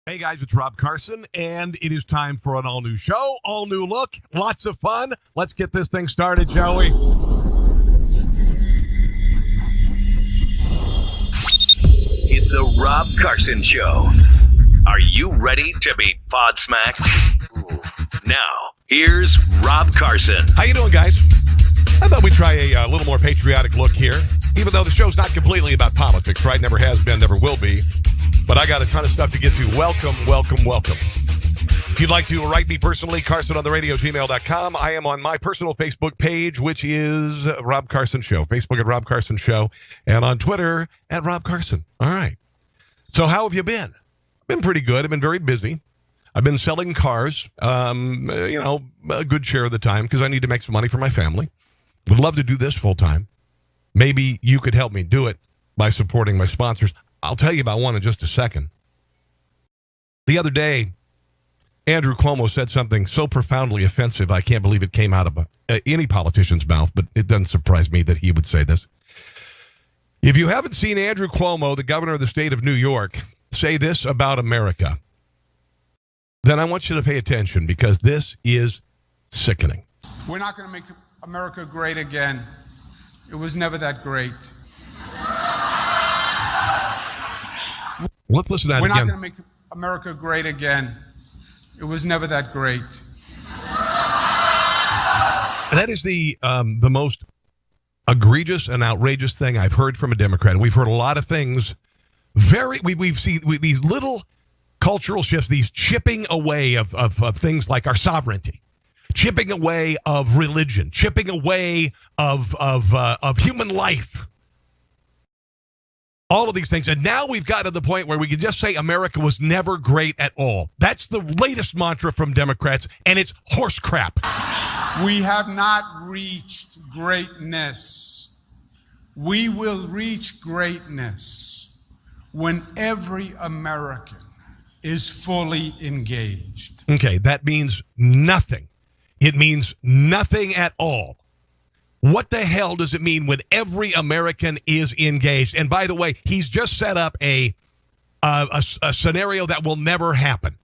Hey guys, it's Rob Carson, and it is time for an all-new show, all-new look, lots of fun. Let's get this thing started, shall we? It's the Rob Carson Show. Are you ready to be pod-smacked? Now, here's Rob Carson. How you doing, guys? I thought we'd try a little more patriotic look here, even though the show's not completely about politics, right? Never has been, never will be. But I got a ton of stuff to get to. Welcome. If you'd like to write me personally, carsonontheradio@gmail.com. I am on my personal Facebook page, which is Rob Carson Show. Facebook at Rob Carson Show. And on Twitter at Rob Carson. All right. So how have you been? I've been pretty good. I've been very busy. I've been selling cars, a good share of the time because I need to make some money for my family. Would love to do this full time. Maybe you could help me do it by supporting my sponsors. I'll tell you about one in just a second. The other day, Andrew Cuomo said something so profoundly offensive, I can't believe it came out of any politician's mouth, but it doesn't surprise me that he would say this. If you haven't seen Andrew Cuomo, the governor of the state of New York, say this about America, then I want you to pay attention because this is sickening. We're not going to make America great again. It was never that great. Let's listen to that again. We're not going to make America great again. It was never that great. That is the most egregious and outrageous thing I've heard from a Democrat. We've heard a lot of things. We've seen these little cultural shifts, these chipping away of things like our sovereignty, chipping away of religion, chipping away of human life. All of these things. And now we've got to the point where we can just say America was never great at all. That's the latest mantra from Democrats, and it's horse crap. We have not reached greatness. We will reach greatness when every American is fully engaged. Okay, that means nothing. It means nothing at all. What the hell does it mean when every American is engaged? And by the way, he's just set up a scenario that will never happen.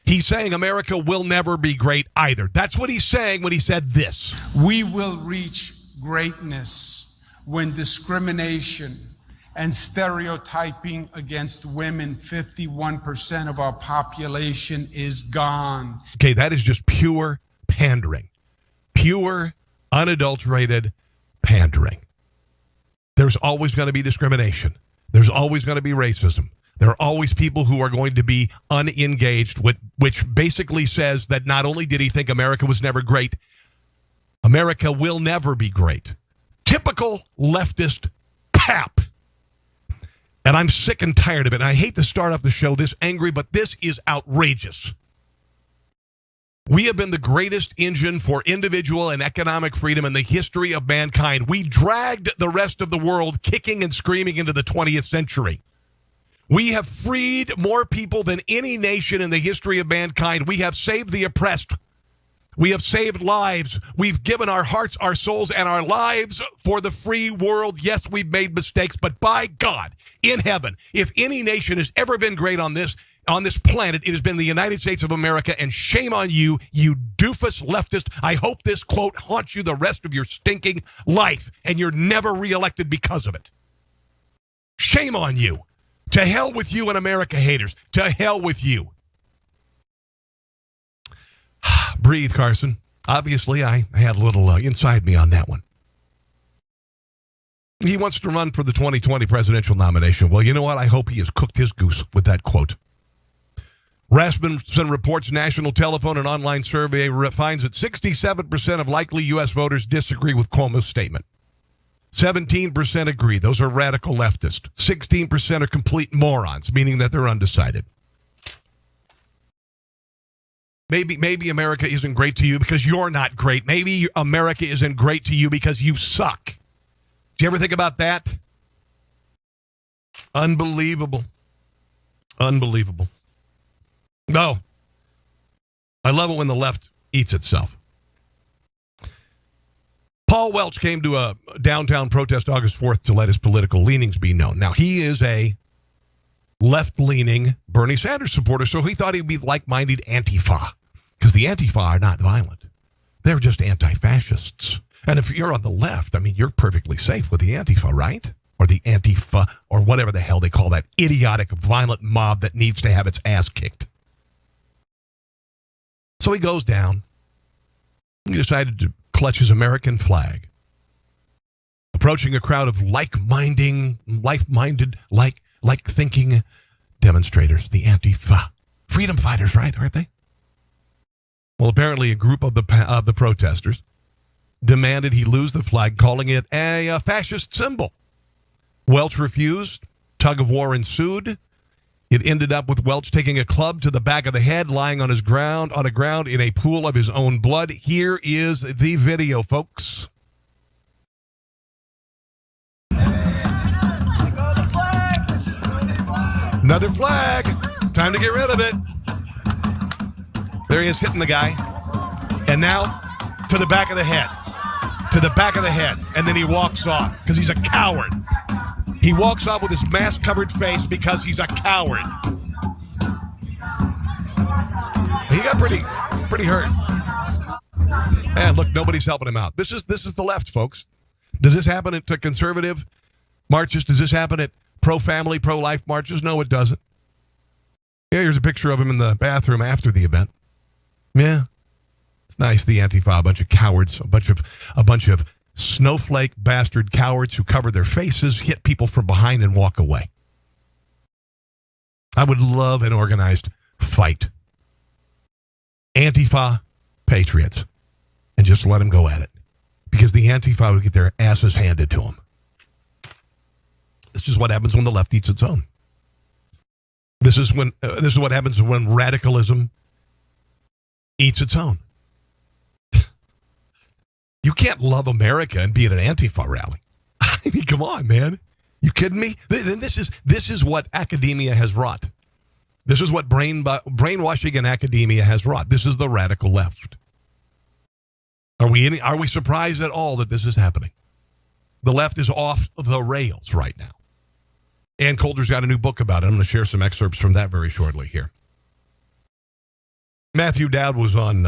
He's saying America will never be great either. That's what he's saying when he said this. We will reach greatness when discrimination and stereotyping against women, 51% of our population, is gone. Okay, that is just pure pandering. Pure unadulterated pandering. There's always going to be discrimination. There's always going to be racism. There are always people who are going to be unengaged, which basically says that not only did he think America was never great, America will never be great. Typical leftist pap. And I'm sick and tired of it. And I hate to start off the show this angry, but this is outrageous. We have been the greatest engine for individual and economic freedom in the history of mankind. We dragged the rest of the world kicking and screaming into the 20th century. We have freed more people than any nation in the history of mankind. We have saved the oppressed. We have saved lives. We've given our hearts, our souls, and our lives for the free world. Yes, we've made mistakes, but by God, in heaven, if any nation has ever been great on this planet, it has been the United States of America, and shame on you, you doofus leftist. I hope this quote haunts you the rest of your stinking life, and you're never reelected because of it. Shame on you. To hell with you and America haters. To hell with you. Breathe, Carson. Obviously, I had a little inside me on that one. He wants to run for the 2020 presidential nomination. Well, you know what? I hope he has cooked his goose with that quote. Rasmussen Reports national telephone and online survey finds that 67% of likely U.S. voters disagree with Cuomo's statement. 17% agree. Those are radical leftists. 16% are complete morons, meaning that they're undecided. Maybe America isn't great to you because you're not great. Maybe America isn't great to you because you suck. Do you ever think about that? Unbelievable. Unbelievable. No. I love it when the left eats itself. Paul Welch came to a downtown protest August 4th to let his political leanings be known. Now, he is a left-leaning Bernie Sanders supporter, so he thought he'd be like-minded Antifah, because the Antifah are not violent. They're just anti-fascists. And if you're on the left, I mean, you're perfectly safe with the Antifa, right? Or the Antifa, or whatever the hell they call that idiotic, violent mob that needs to have its ass kicked. So he goes down. He decided to clutch his American flag, approaching a crowd of like-minded, like-thinking demonstrators, the Antifa. Freedom fighters, right? Aren't they? Well, apparently a group of the protesters demanded he lose the flag, calling it a fascist symbol. Welch refused. Tug of war ensued. It ended up with Welch taking a club to the back of the head, lying on the ground in a pool of his own blood. Here is the video, folks. Another flag. Time to get rid of it. There he is, hitting the guy. And now to the back of the head. To the back of the head. And then he walks off because he's a coward. He walks off with his mask-covered face because he's a coward. He got pretty hurt. And look, nobody's helping him out. This is the left, folks. Does this happen at conservative marches? Does this happen at pro-family, pro-life marches? No, it doesn't. Yeah, here's a picture of him in the bathroom after the event. Yeah, it's nice. The Antifa, a bunch of cowards, a bunch of snowflake bastard cowards who cover their faces, hit people from behind, and walk away. I would love an organized fight. Antifa patriots, and just let them go at it, because the Antifa would get their asses handed to them. This is what happens when the left eats its own. This is what happens when radicalism eats its own. You can't love America and be at an Antifa rally. I mean, come on, man. You kidding me? This is what academia has wrought. This is what brainwashing in academia has wrought. This is the radical left. Are we surprised at all that this is happening? The left is off the rails right now. Ann Coulter's got a new book about it. I'm going to share some excerpts from that very shortly here. Matthew Dowd was on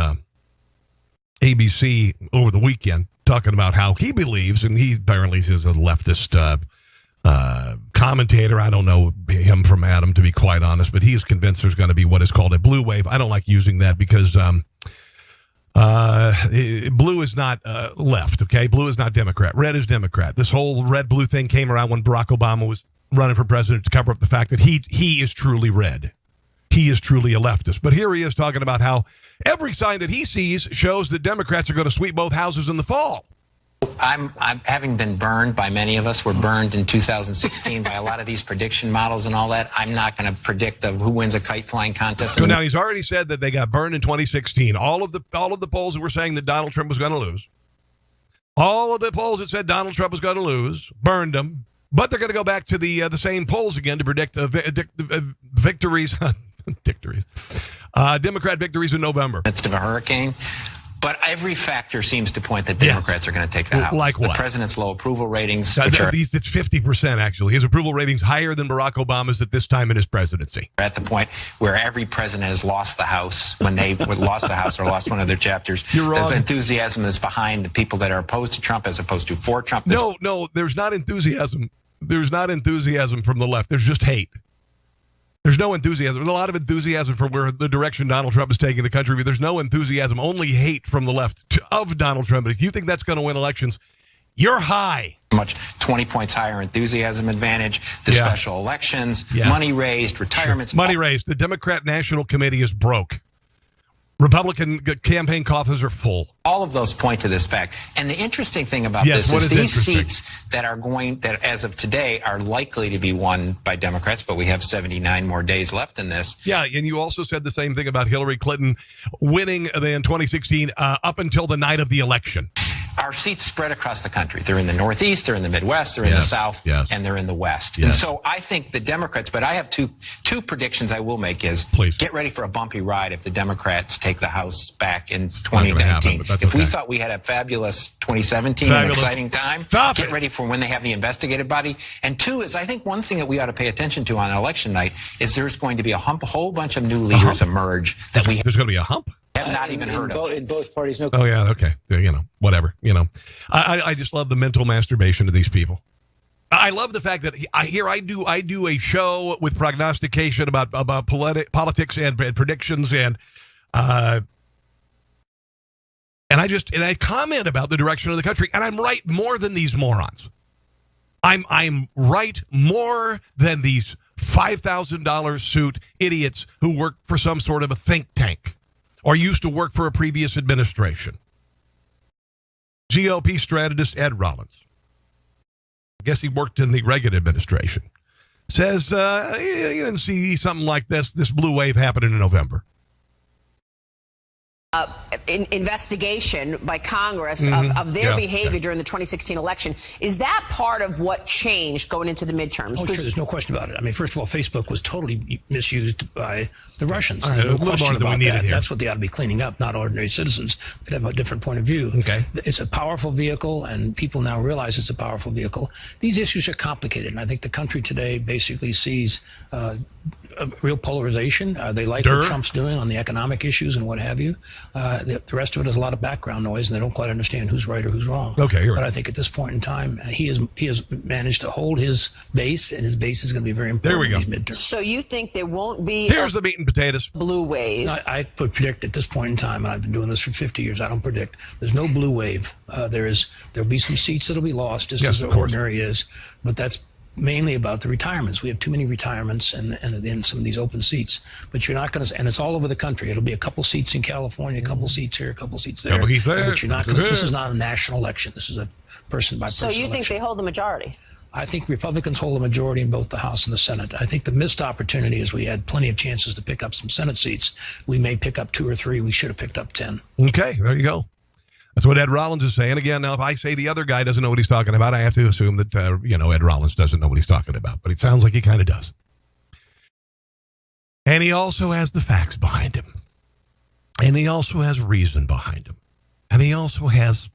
ABC over the weekend talking about how he believes, and he apparently is a leftist commentator. I don't know him from Adam, to be quite honest, but he is convinced there's going to be what is called a blue wave. I don't like using that because blue is not left, okay? Blue is not Democrat. Red is Democrat. This whole red-blue thing came around when Barack Obama was running for president to cover up the fact that he is truly red. He is truly a leftist. But here he is talking about how every sign that he sees shows that Democrats are going to sweep both houses in the fall. I'm having been burned by many of us. Were burned in 2016 by a lot of these prediction models and all that. I'm not going to predict who wins a kite flying contest. So now he's already said that they got burned in 2016. All of the polls that were saying that Donald Trump was going to lose. All of the polls that said Donald Trump was going to lose burned them. But they're going to go back to the same polls again to predict victories. Democrat victories in November. In the midst of a hurricane. But every factor seems to point that Democrats are going to take the House. Like what? The president's low approval ratings. It's 50%, actually. His approval ratings higher than Barack Obama's at this time in his presidency. At the point where every president has lost the House when they lost the House or lost one of their chapters. You're wrong. There's enthusiasm that's behind the people that are opposed to Trump as opposed to for Trump. No, there's not enthusiasm. There's not enthusiasm from the left. There's just hate. There's no enthusiasm. There's a lot of enthusiasm for where the direction Donald Trump is taking the country, but there's no enthusiasm, only hate from the left of Donald Trump. But if you think that's going to win elections, you're high. Much 20 points higher enthusiasm advantage, the special elections, money raised, retirements. Sure. Money raised. The Democrat National Committee is broke. Republican campaign coffers are full. All of those point to this fact. And the interesting thing about this is these seats that as of today are likely to be won by Democrats, but we have 79 more days left in this. Yeah, and you also said the same thing about Hillary Clinton winning in 2016 up until the night of the election. our seats spread across the country. They're in the Northeast, they're in the Midwest, they're in the South, and they're in the West. And so I think the Democrats, but I have two predictions I will make is, get ready for a bumpy ride if the Democrats take the House back in 2019. If we thought we had a fabulous 2017, an exciting time, get ready for when they have the investigative body. And two is, I think one thing that we ought to pay attention to on election night is there's going to be a whole bunch of new leaders emerge that we there's going to be a hump? Have not even heard of. In both parties, no. Oh, yeah, okay. Whatever. I just love the mental masturbation of these people. I love the fact that I do a show with prognostication about politics and predictions and I comment about the direction of the country, and I'm right more than these morons. I'm right more than these $5,000 suit idiots who work for some sort of a think tank or used to work for a previous administration. GOP strategist Ed Rollins, I guess he worked in the Reagan administration, says you didn't see something like this blue wave happening in November. Investigation by Congress of their behavior during the 2016 election. Is that part of what changed going into the midterms? Oh, sure, there's no question about it. I mean, first of all, Facebook was totally misused by the Russians. There's no question about that. That's what they ought to be cleaning up, not ordinary citizens that have a different point of view. Okay. It's a powerful vehicle, and people now realize it's a powerful vehicle. These issues are complicated, and I think the country today basically sees a real polarization. They like what Trump's doing on the economic issues and what have you. The rest of it is a lot of background noise, and they don't quite understand who's right or who's wrong. Okay, you're right. But I think at this point in time, he has managed to hold his base, and his base is going to be very important in these midterms. So you think there won't be Here's the meat and potatoes. Blue wave? No, I would predict at this point in time, and I've been doing this for 50 years, I don't predict. There's no blue wave. There'll be some seats that'll be lost, just as the ordinary is, but that's mainly about the retirements. We have too many retirements and in some of these open seats. But you're not going to, and it's all over the country. It'll be a couple seats in California, a couple seats here, a couple seats there. But you're not going to, this is not a national election. This is a person by person election. So you think they hold the majority? I think Republicans hold a majority in both the House and the Senate. I think the missed opportunity is we had plenty of chances to pick up some Senate seats. We may pick up 2 or 3. We should have picked up 10. Okay, there you go. That's what Ed Rollins is saying. Again, now, if I say the other guy doesn't know what he's talking about, I have to assume that, Ed Rollins doesn't know what he's talking about. But it sounds like he kind of does. And he also has the facts behind him. And he also has reason behind him. And he also has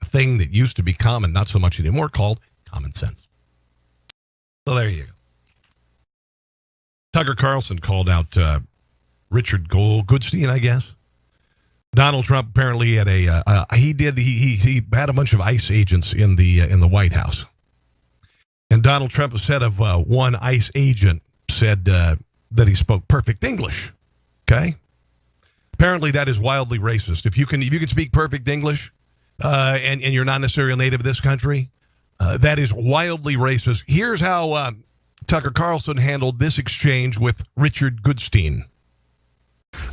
a thing that used to be common, not so much anymore, called common sense. So there you go. Tucker Carlson called out Richard Goodstein, I guess. Donald Trump apparently had he had a bunch of ICE agents in the White House, and Donald Trump said of one ICE agent said that he spoke perfect English. Okay, apparently that is wildly racist. If you can speak perfect English, and you're not necessarily a native of this country, that is wildly racist. Here's how Tucker Carlson handled this exchange with Richard Goodstein.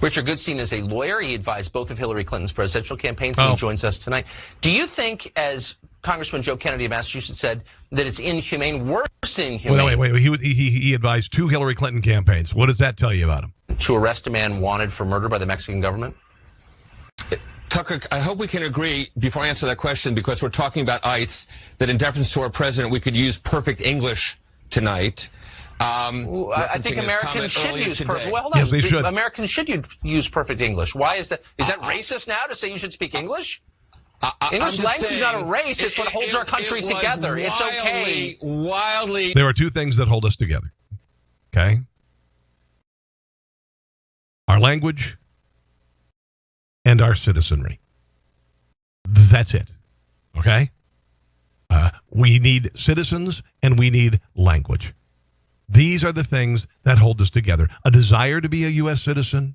Richard Goodstein is a lawyer. He advised both of Hillary Clinton's presidential campaigns, and he joins us tonight. Do you think, as Congressman Joe Kennedy of Massachusetts said, that it's inhumane, worse than inhumane? Wait. He advised 2 Hillary Clinton campaigns. What does that tell you about him? To arrest a man wanted for murder by the Mexican government? Tucker, I hope we can agree, before I answer that question, because we're talking about ICE, that in deference to our president, we could use perfect English tonight. I think Americans should use perfect. Well, hold on. Yes, they should. Americans should use perfect English. Why is that? Is that racist now to say you should speak English? English language is not a race. It's what holds our country together. It's okay. There are 2 things that hold us together. Okay? Our language and our citizenry. That's it. Okay? We need citizens and we need language. These are the things that hold us together. A desire to be a U.S. citizen,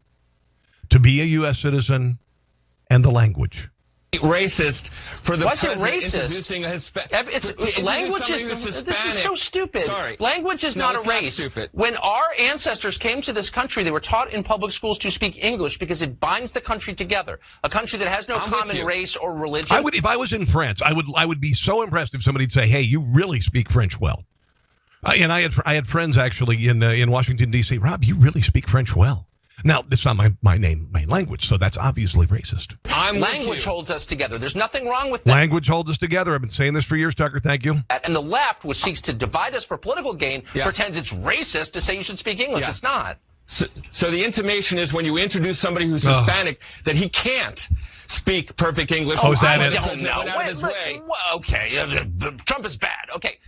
and the language. Racist for the Why is it president racist? Introducing a language is this is so stupid. Sorry. Language is not a race. Not stupid. When our ancestors came to this country, they were taught in public schools to speak English because it binds the country together. A country that has no common race or religion. If I was in France, I would be so impressed if somebody'd say, "Hey, you really speak French well." And I had friends actually in Washington D.C. Rob, you really speak French well. Now, it's not my main language, so that's obviously racist. Language holds us together. There's nothing wrong with that. Language holds us together. I've been saying this for years, Tucker. Thank you. And the left, which seeks to divide us for political gain, pretends it's racist to say you should speak English. It's not. So the intimation is when you introduce somebody who's Hispanic that he can't speak perfect English. Oh, is that it? I don't know. Okay, Trump is bad. Okay,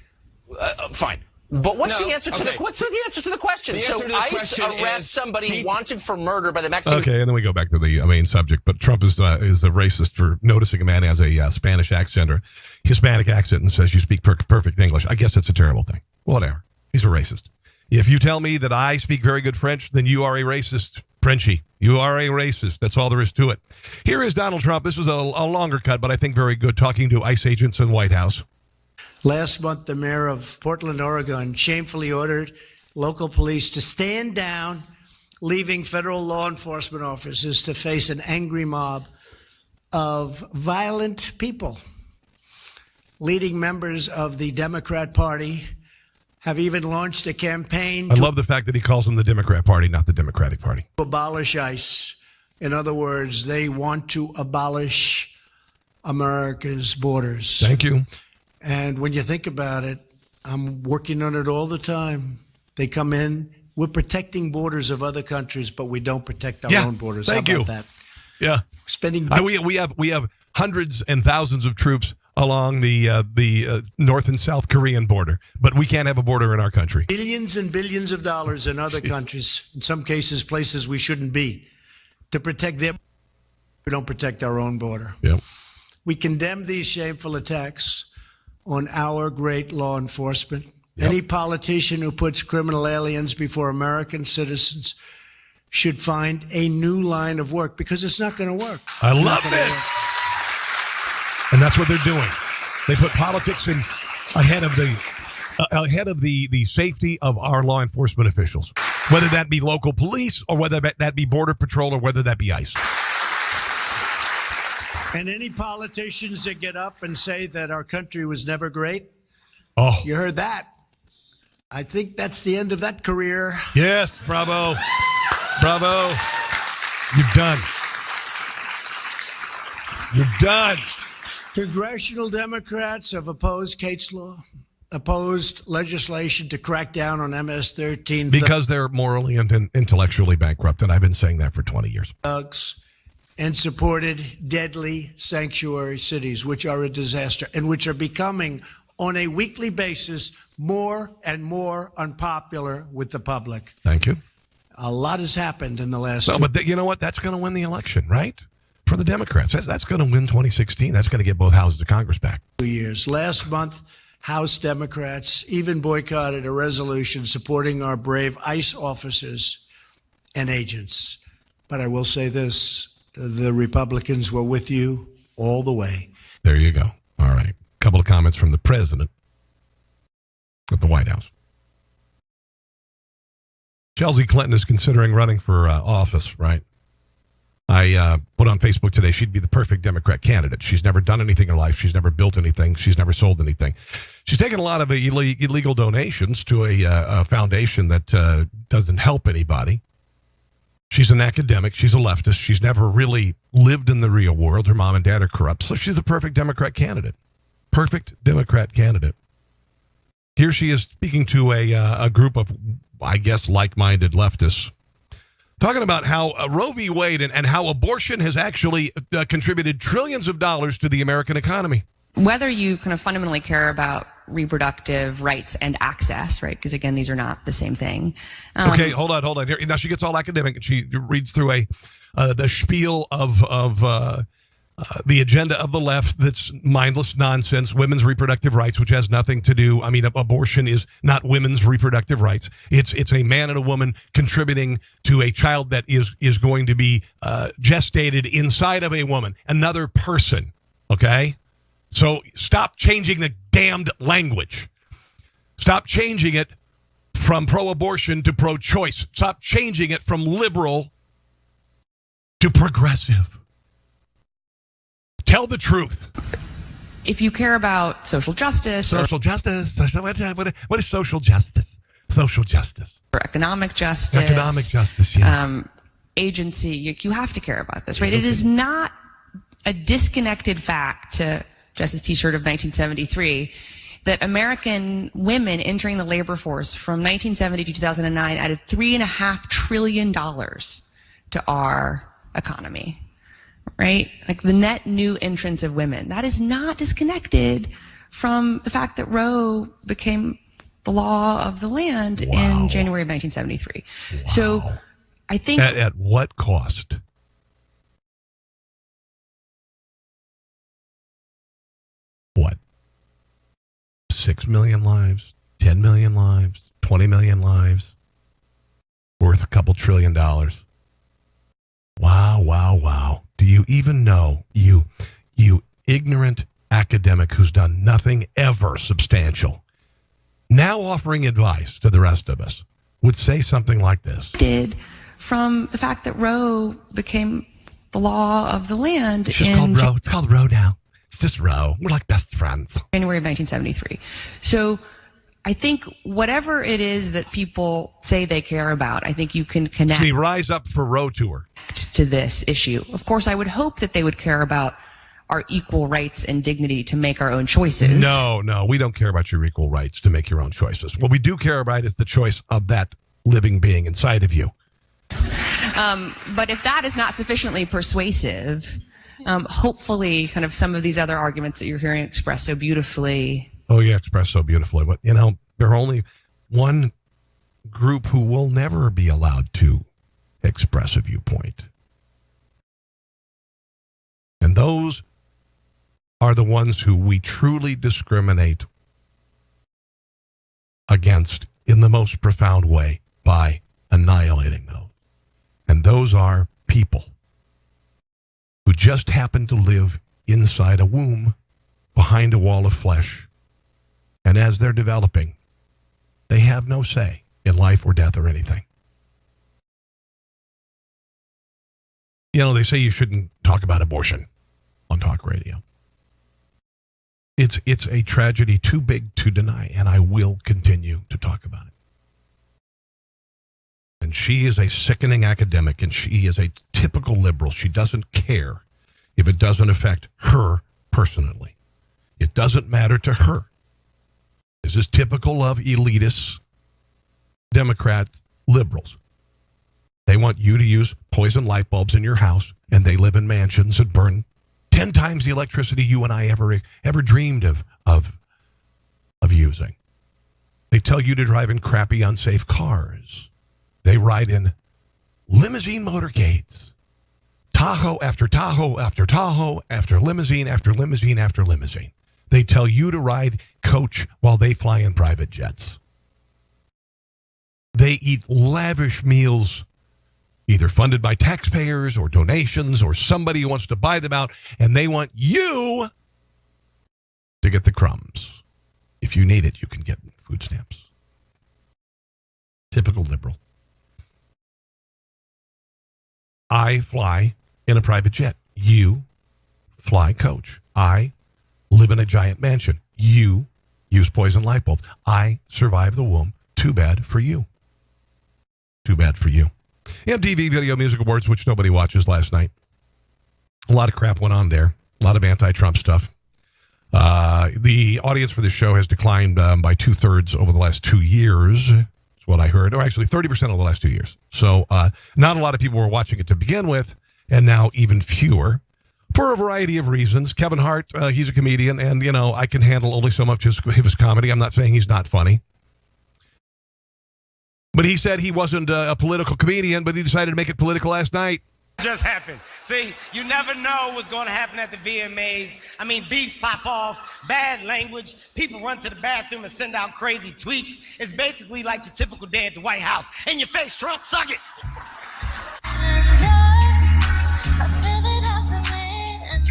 fine. But what's the answer to the question? So ICE arrests somebody wanted for murder by the Mexican. Okay, and then we go back to the main subject. But Trump is a racist for noticing a man has a Spanish accent or Hispanic accent and says you speak perfect English. I guess it's a terrible thing. Whatever. He's a racist. If you tell me that I speak very good French, then you are a racist, Frenchie. You are a racist. That's all there is to it. Here is Donald Trump. This was a longer cut, but I think very good, talking to ICE agents in White House. Last month, the mayor of Portland, Oregon, shamefully ordered local police to stand down, leaving federal law enforcement officers to face an angry mob of violent people. Leading members of the Democrat Party have even launched a campaign. I love the fact that he calls them the Democrat Party, not the Democratic Party. To abolish ICE. In other words, they want to abolish America's borders. Thank you. And when you think about it, I'm working on it all the time. They come in. We're protecting borders of other countries, but we don't protect our own borders. Thank How you. about that? Yeah. Spending. We have hundreds and thousands of troops along the North and South Korean border, but we can't have a border in our country. Billions and billions of dollars in other countries, in some cases, places we shouldn't be, to protect them. We don't protect our own border. Yep. We condemn these shameful attacks on our great law enforcement. Yep. Any politician who puts criminal aliens before American citizens should find a new line of work, because it's not going to work. I love this. And that's what they're doing. They put politics in ahead of the safety of our law enforcement officials, whether that be local police or whether that be Border Patrol or whether that be ICE. And any politicians that get up and say that our country was never great, you heard that. I think that's the end of that career. Yes, bravo. Bravo. You're done. You're done. Congressional Democrats have opposed Kate's law, opposed legislation to crack down on MS-13. Because they're morally and intellectually bankrupt, and I've been saying that for 20 years. And supported deadly sanctuary cities, which are a disaster and which are becoming, on a weekly basis, more and more unpopular with the public. Thank you. A lot has happened in the last... But you know what? That's going to win the election, right? For the Democrats. That's going to win 2016. That's going to get both houses of Congress back. 2 years. Last month, House Democrats even boycotted a resolution supporting our brave ICE officers and agents. But I will say this, the Republicans were with you all the way. There you go. All right. A couple of comments from the president at the White House. Chelsea Clinton is considering running for office, right? I put on Facebook today she'd be the perfect Democrat candidate. She's never done anything in her life. She's never built anything. She's never sold anything. She's taken a lot of illegal donations to a foundation that doesn't help anybody. She's an academic. She's a leftist. She's never really lived in the real world. Her mom and dad are corrupt. So she's the perfect Democrat candidate. Perfect Democrat candidate. Here she is speaking to a group of, I guess, like-minded leftists, talking about how Roe v. Wade and how abortion has actually contributed trillions of dollars to the American economy. Whether you kind of fundamentally care about reproductive rights and access, right? Because again, these are not the same thing. Okay, hold on. Here, now she gets all academic and she reads through the spiel of the agenda of the left that's mindless nonsense, women's reproductive rights, which has nothing to do. I mean, abortion is not women's reproductive rights. It's a man and a woman contributing to a child that is going to be gestated inside of a woman, another person, okay? So stop changing the damned language. Stop changing it from pro-abortion to pro-choice. Stop changing it from liberal to progressive. Tell the truth. If you care about social justice. Social justice. What is social justice? Social justice. Or economic justice. Economic justice, yeah. agency, you have to care about this, right? It is not a disconnected fact, to Justice T-shirt of 1973, that American women entering the labor force from 1970 to 2009 added $3.5 trillion to our economy, right? Like the net new entrance of women. That is not disconnected from the fact that Roe became the law of the land in January of 1973. Wow. So I think... At what cost? What? 6 million lives, 10 million lives, 20 million lives, worth a couple $1 trillion. Wow, wow, wow. Do you even know, you ignorant academic who's done nothing ever substantial, now offering advice to the rest of us, would say something like this? From the fact that Roe became the law of the land. It's just called Roe. It's called Roe now. It's just Roe. We're like best friends. January of 1973. So I think whatever it is that people say they care about, I think you can connect. See, Rise Up for Roe tour. To this issue. Of course, I would hope that they would care about our equal rights and dignity to make our own choices. No, we don't care about your equal rights to make your own choices. What we do care about is the choice of that living being inside of you. But if that is not sufficiently persuasive, hopefully kind of some of these other arguments that you're hearing expressed so beautifully. Oh, yeah, expressed so beautifully. But, you know, there are only one group who will never be allowed to express a viewpoint. And those are the ones who we truly discriminate against in the most profound way by annihilating those. And those are people who just happen to live inside a womb behind a wall of flesh. And as they're developing, they have no say in life or death or anything. You know, they say you shouldn't talk about abortion on talk radio. It's a tragedy too big to deny, and I will continue to talk about it. And she is a sickening academic, and she is a typical liberal. She doesn't care if it doesn't affect her personally. It doesn't matter to her. This is typical of elitist Democrat liberals. They want you to use poison light bulbs in your house, and they live in mansions that burn 10 times the electricity you and I ever dreamed of using. They tell you to drive in crappy, unsafe cars. They ride in limousine motorcades. Tahoe after Tahoe after Tahoe after limousine after limousine after limousine. They tell you to ride coach while they fly in private jets. They eat lavish meals, either funded by taxpayers or donations or somebody who wants to buy them out, and they want you to get the crumbs. If you need it, you can get food stamps. Typical liberal. I fly in a private jet. You fly coach. I live in a giant mansion. You use poison light bulbs. I survive the womb. Too bad for you. Too bad for you. MTV Video Music Awards, which nobody watches last night. A lot of crap went on there. A lot of anti-Trump stuff. The audience for this show has declined by 2/3 over the last 2 years. That's what I heard. Or actually 30% over the last 2 years. So not a lot of people were watching it to begin with, and now even fewer. For a variety of reasons. Kevin Hart, he's a comedian, and, you know, I can handle only so much of his comedy. I'm not saying he's not funny. But he said he wasn't a political comedian, but he decided to make it political last night. Just happened. See, you never know what's going to happen at the VMAs. I mean, beefs pop off, bad language, people run to the bathroom and send out crazy tweets. It's basically like your typical day at the White House. In your face, Trump, suck it.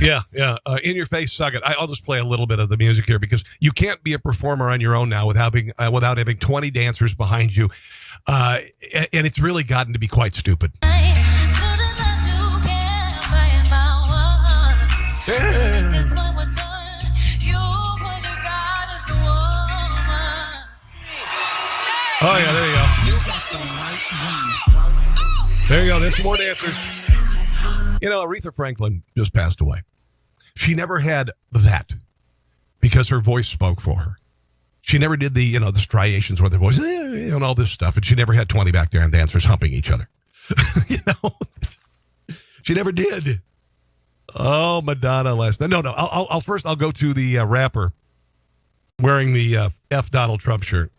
Yeah. In your face, suck it. I'll just play a little bit of the music here because you can't be a performer on your own now without having 20 dancers behind you. And it's really gotten to be quite stupid. Oh, yeah, there you go. There you go. There's some more dancers. You know, Aretha Franklin just passed away. She never had that because her voice spoke for her. She never did the striations with her voice and all this stuff. And she never had 20 back there and dancers humping each other. She never did. Oh, Madonna last night. No. I'll go to the rapper wearing the F Donald Trump shirt.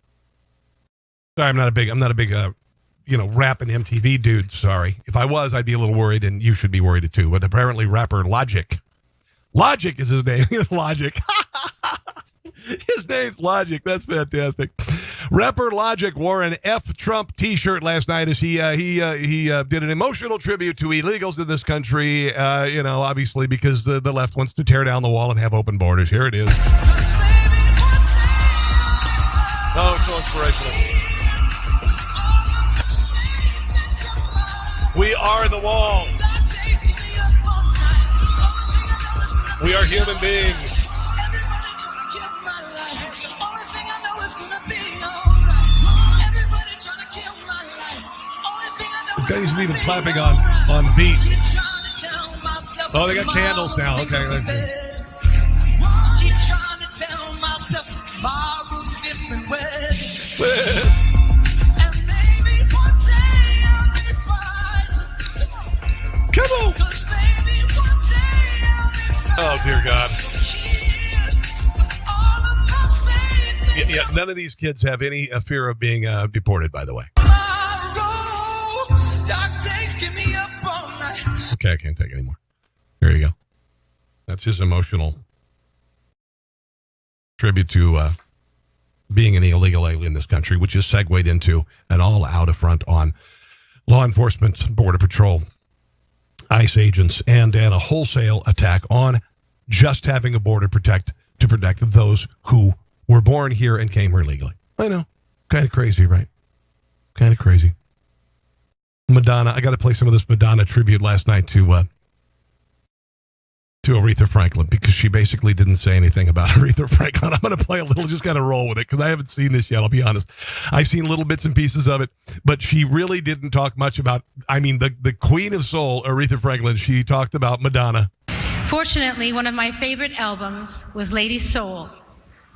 Sorry, I'm not a big rap and MTV dude. Sorry. If I was, I'd be a little worried, and you should be worried too. But apparently, rapper Logic is his name. Logic. His name's Logic. That's fantastic. Rapper Logic wore an F Trump T-shirt last night as he did an emotional tribute to illegals in this country. Obviously because the left wants to tear down the wall and have open borders. Here it is. Oh, so inspirational. We are the wall. We are human beings. The guy isn't even clapping on beat. Oh, they got candles now. Okay. Come on. Oh, dear God. Yeah, none of these kids have any fear of being deported, by the way. Okay, I can't take it anymore. There you go. That's his emotional tribute to being an illegal alien in this country, which is segued into an all-out affront on law enforcement, Border Patrol, ICE agents, and a wholesale attack on just having a border to protect those who were born here and came here legally. I know. Kind of crazy, right? Kind of crazy. Madonna. I got to play some of this Madonna tribute last night to Aretha Franklin because she basically didn't say anything about Aretha Franklin. I'm going to play a little, just kind of roll with it because I haven't seen this yet, I'll be honest. I've seen little bits and pieces of it, but she really didn't talk much about, the queen of soul, Aretha Franklin. She talked about Madonna. Fortunately, one of my favorite albums was Lady Soul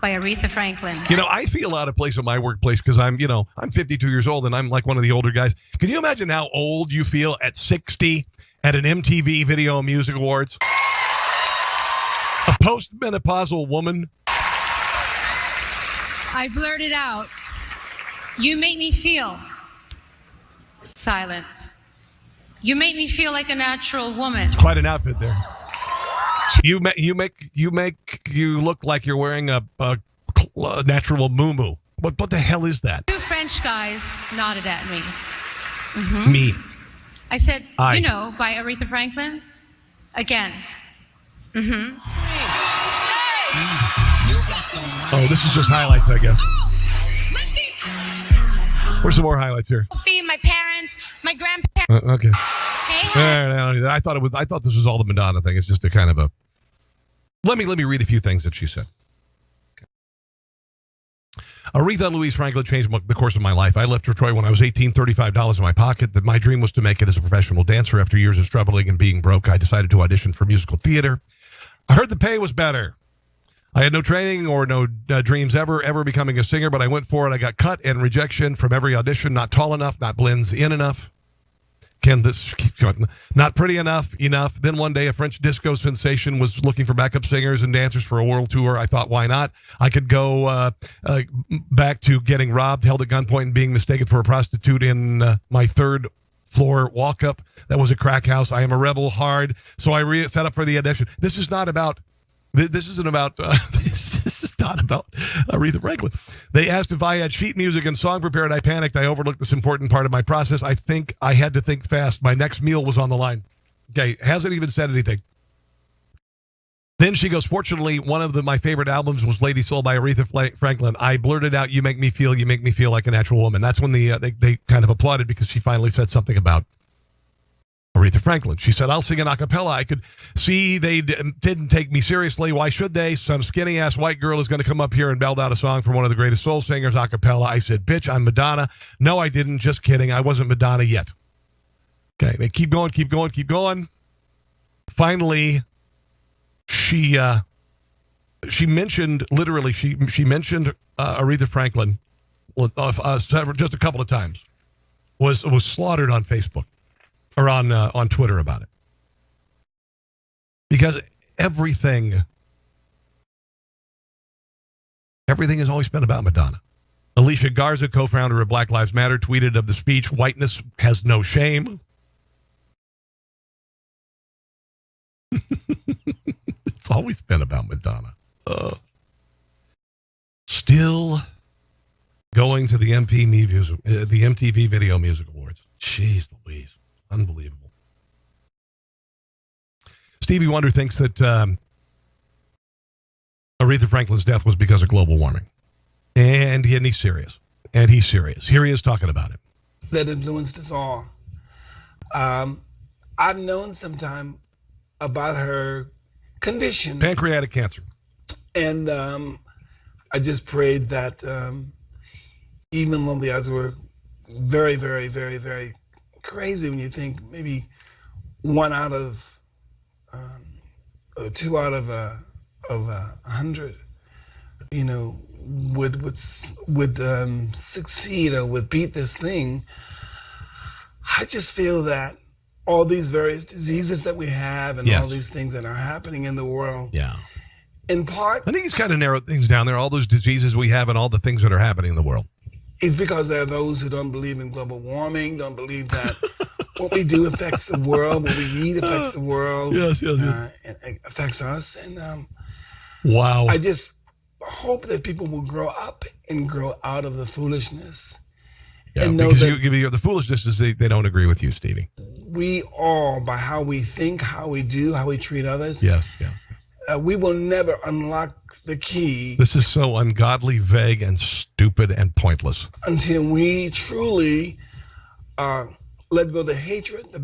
by Aretha Franklin. I feel out of place at my workplace because I'm 52 years old and I'm like one of the older guys. Can you imagine how old you feel at 60 at an MTV Video Music Awards? A postmenopausal woman. I blurted out, "You make me feel." Silence. "You make me feel like a natural woman." Quite an outfit there. You look like you're wearing a natural muumuu. What the hell is that? Two French guys nodded at me. Mm-hmm. Me. I said, by Aretha Franklin. Again. Mm-hmm. Oh, this is just highlights, I guess. Where's some more highlights here? My parents, my grandparents. Okay. Hey. I thought this was all the Madonna thing. It's just a kind of a. Let me read a few things that she said. Okay. Aretha Louise Franklin changed the course of my life. I left Detroit when I was 18, $35 in my pocket. That my dream was to make it as a professional dancer. After years of struggling and being broke, I decided to audition for musical theater. I heard the pay was better. I had no training or no dreams ever becoming a singer, but I went for it. I got cut and rejection from every audition. Not tall enough, not blends in enough. Not pretty enough. Then one day a French disco sensation was looking for backup singers and dancers for a world tour. I thought, why not? I could go back to getting robbed, held at gunpoint, and being mistaken for a prostitute in my third floor walk-up. That was a crack house. I am a rebel hard. So I set up for the audition. This is not about This isn't about this is not about Aretha Franklin. They asked if I had sheet music and song prepared. I panicked. I overlooked this important part of my process. I think I had to think fast. My next meal was on the line. Okay, hasn't even said anything. Then she goes, fortunately, one of my favorite albums was Lady Soul by Aretha Franklin. I blurted out, you make me feel like a natural woman. That's when they kind of applauded because she finally said something about Aretha Franklin. She said, I'll sing an a cappella. I could see they didn't take me seriously. Why should they? Some skinny-ass white girl is going to come up here and belt out a song from one of the greatest soul singers a cappella. I said, bitch, I'm Madonna. No, I didn't. Just kidding. I wasn't Madonna yet. Okay, they keep going. Finally, she mentioned, literally, she mentioned Aretha Franklin just a couple of times. Was slaughtered on Facebook or on Twitter about it. Because everything has always been about Madonna. Alicia Garza, co-founder of Black Lives Matter, tweeted of the speech, "Whiteness has no shame." It's always been about Madonna. Still going to the MTV Video Music Awards. Jeez Louise. Unbelievable. Stevie Wonder thinks that Aretha Franklin's death was because of global warming. And he's serious. Here he is talking about it. That influenced us all. I've known sometime about her condition. Pancreatic cancer. And I just prayed that even though the odds were very, very, very, very crazy when you think maybe 1 out of or 2 out of 100, would succeed or would beat this thing. I just feel that all these various diseases that we have and all these things that are happening in the world. Yeah. In part, I think he's kind of narrowed things down there. All those diseases we have and all the things that are happening in the world. It's because there are those who don't believe in global warming, don't believe that what we do affects the world, what we eat affects the world. Yes. And it affects us. And wow. I just hope that people will grow up and grow out of the foolishness. Yeah, and know because that the foolishness is they don't agree with you, Stevie. We all, by how we think, how we do, how we treat others. Yes. We will never unlock the key. This is so ungodly, vague, and stupid and pointless. Until we truly let go of the hatred, the